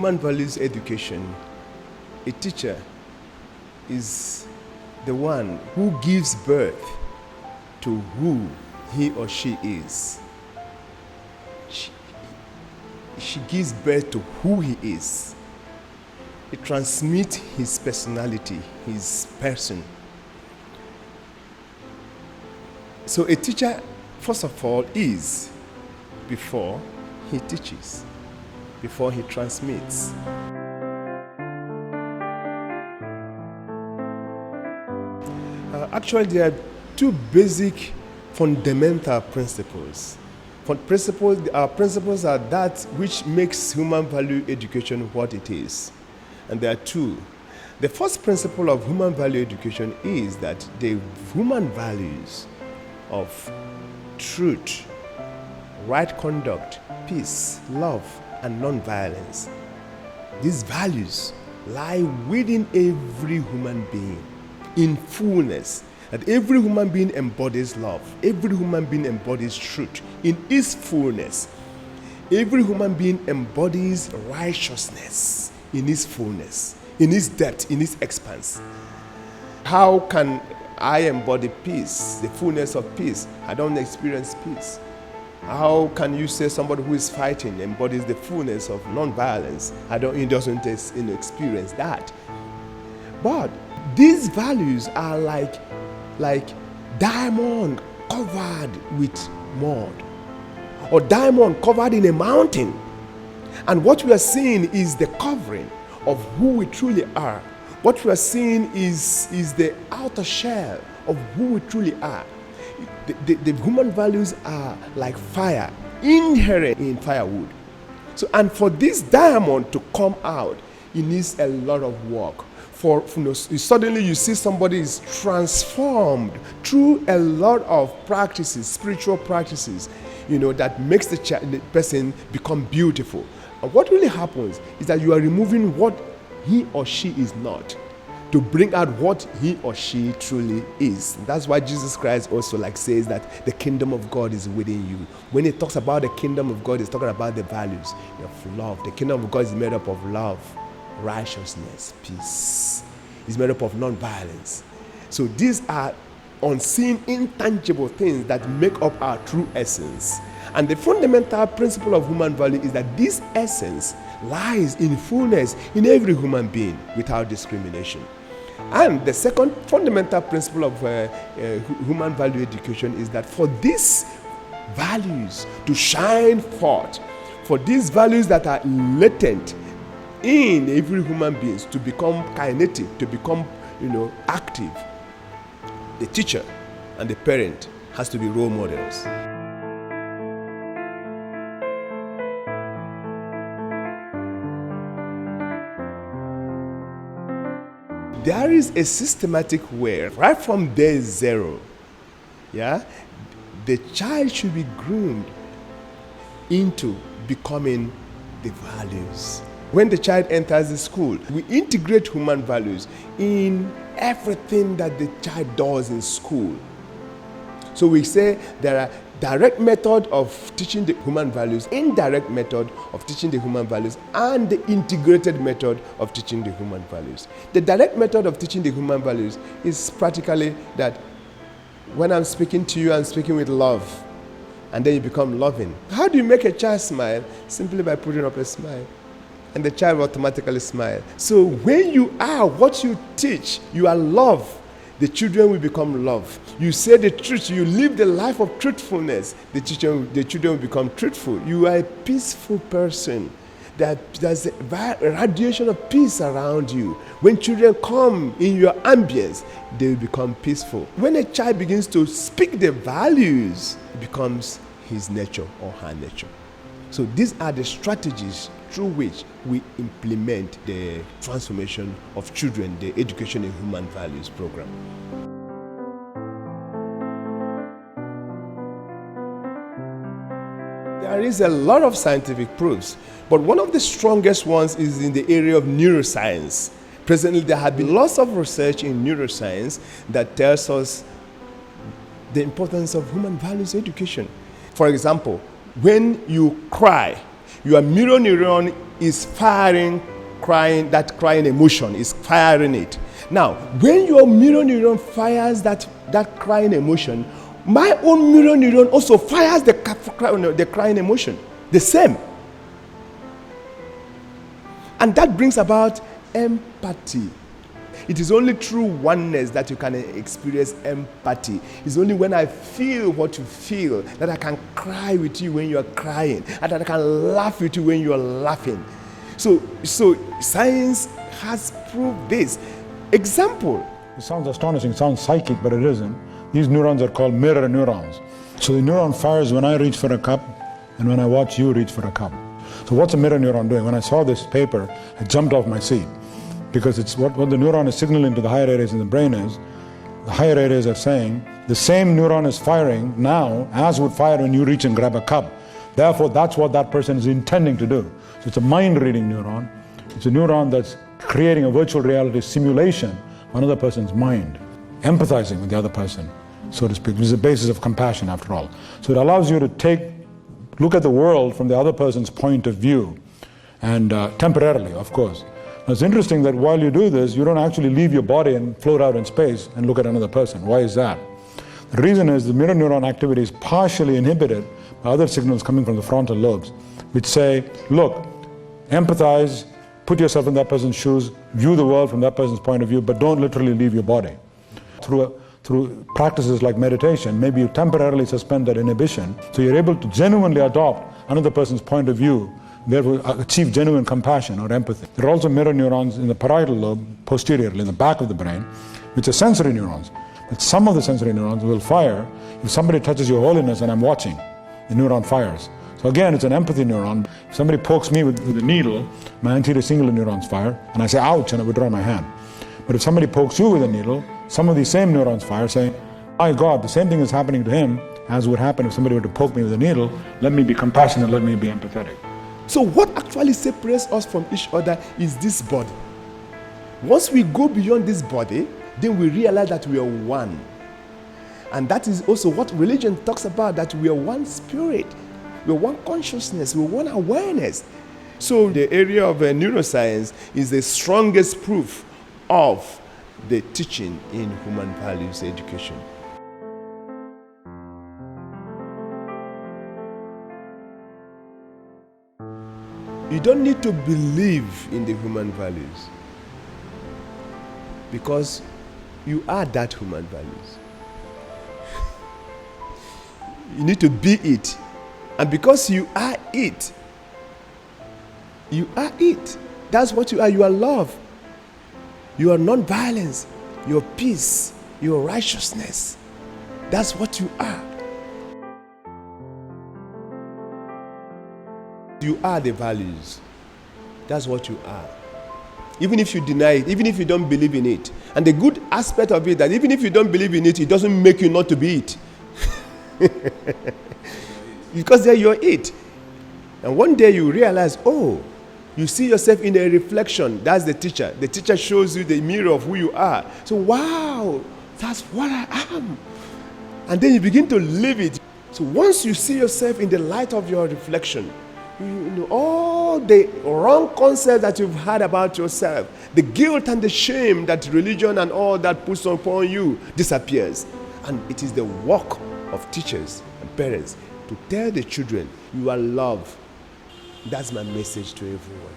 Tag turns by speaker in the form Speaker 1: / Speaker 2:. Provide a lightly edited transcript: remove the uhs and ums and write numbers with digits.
Speaker 1: human values education, a teacher is the one who gives birth to who he or she is. She gives birth to who he is. It transmits his personality, his person. So a teacher, first of all, is before he teaches, before he transmits. Actually, there are two basic fundamental principles. Principles are that which makes human value education what it is. And there are two. The first principle of human value education is that the human values of truth, right conduct, peace, love, and non-violence, these values lie within every human being in fullness. That every human being embodies love. Every human being embodies truth in its fullness. Every human being embodies righteousness in its fullness, in its depth, in its expanse. How can I embody peace, the fullness of peace? I don't experience peace. How can you say somebody who is fighting embodies the fullness of non-violence? He doesn't experience that. But these values are like diamond covered with mud, or diamond covered in a mountain. And what we are seeing is the covering of who we truly are. What we are seeing is the outer shell of who we truly are. The human values are like fire, inherent in firewood. So, and for this diamond to come out, it needs a lot of work. Suddenly you see somebody is transformed through a lot of practices, spiritual practices, that makes the person become beautiful. And what really happens is that you are removing what he or she is not to bring out what he or she truly is. That's why Jesus Christ also says that the kingdom of God is within you. When he talks about the kingdom of God, he's talking about the values of love. The kingdom of God is made up of love, righteousness, peace. It's made up of non-violence. So these are unseen, intangible things that make up our true essence. And the fundamental principle of human value is that this essence lies in fullness in every human being without discrimination. And the second fundamental principle of human value education is that for these values to shine forth, for these values that are latent in every human being to become kinetic, to become active, the teacher and the parent has to be role models. There is a systematic way, right from day zero, the child should be groomed into becoming the values. When the child enters the school, we integrate human values in everything that the child does in school. So we say there are direct method of teaching the human values, indirect method of teaching the human values, and the integrated method of teaching the human values. The direct method of teaching the human values is practically that when I'm speaking to you, I'm speaking with love, and then you become loving. How do you make a child smile? Simply by putting up a smile. And the child will automatically smile. So when you are what you teach, you are love, the children will become love. You say the truth, you live the life of truthfulness, the children will become truthful. You are a peaceful person. There's a radiation of peace around you. When children come in your ambience, they will become peaceful. When a child begins to speak the values, it becomes his nature or her nature. So these are the strategies through which we implement the transformation of children, the Education in Human Values program. There is a lot of scientific proofs, but one of the strongest ones is in the area of neuroscience. Presently, there have been lots of research in neuroscience that tells us the importance of human values education. For example, when you cry, your mirror neuron is firing that crying emotion, is firing it. Now, when your mirror neuron fires that crying emotion, my own mirror neuron also fires the crying emotion. The same. And that brings about empathy. It is only through oneness that you can experience empathy. It's only when I feel what you feel that I can cry with you when you are crying, and that I can laugh with you when you are laughing. So science has proved this. Example.
Speaker 2: It sounds astonishing, it sounds psychic, but it isn't. These neurons are called mirror neurons. So the neuron fires when I reach for a cup and when I watch you reach for a cup. So what's a mirror neuron doing? When I saw this paper, I jumped off my seat, because it's what the neuron is signaling to the higher areas in the brain is, the higher areas are saying, the same neuron is firing now as would fire when you reach and grab a cup. Therefore, that's what that person is intending to do. So it's a mind-reading neuron. It's a neuron that's creating a virtual reality simulation of another person's mind, empathizing with the other person, so to speak, which is the basis of compassion after all. So it allows you to look at the world from the other person's point of view, and temporarily, of course. Now, it's interesting that while you do this, you don't actually leave your body and float out in space and look at another person. Why is that? The reason is the mirror neuron activity is partially inhibited by other signals coming from the frontal lobes, which say, look, empathize, put yourself in that person's shoes, view the world from that person's point of view, but don't literally leave your body. Through practices like meditation, maybe you temporarily suspend that inhibition, so you're able to genuinely adopt another person's point of view, therefore achieve genuine compassion or empathy. There are also mirror neurons in the parietal lobe, posteriorly, in the back of the brain, which are sensory neurons. But some of the sensory neurons will fire if somebody touches your holiness and I'm watching. The neuron fires. So again, it's an empathy neuron. If somebody pokes me with a needle, my anterior cingulate neurons fire, and I say, ouch, and I withdraw my hand. But if somebody pokes you with a needle, some of these same neurons fire, saying, my God, the same thing is happening to him as would happen if somebody were to poke me with a needle. Let me be compassionate, let me be empathetic.
Speaker 1: So what actually separates us from each other is this body. Once we go beyond this body, then we realize that we are one. And that is also what religion talks about, that we are one spirit, we are one consciousness, we are one awareness. So the area of neuroscience is the strongest proof of the teaching in human values education. You don't need to believe in the human values, because you are that human values. You need to be it. And because you are it, you are it. That's what you are. You are love. You are non-violence. You are peace. You are righteousness. That's what you are. You are the values. That's what you are. Even if you deny it, even if you don't believe in it. And the good aspect of it, that even if you don't believe in it, it doesn't make you not to be it. Because there you're it. And one day you realize, oh, you see yourself in a reflection. That's the teacher. The teacher shows you the mirror of who you are. So, wow, that's what I am. And then you begin to live it. So once you see yourself in the light of your reflection, you know, all the wrong concepts that you've had about yourself, the guilt and the shame that religion and all that puts upon you disappears. And it is the work of teachers and parents to tell the children, you are loved. That's my message to everyone.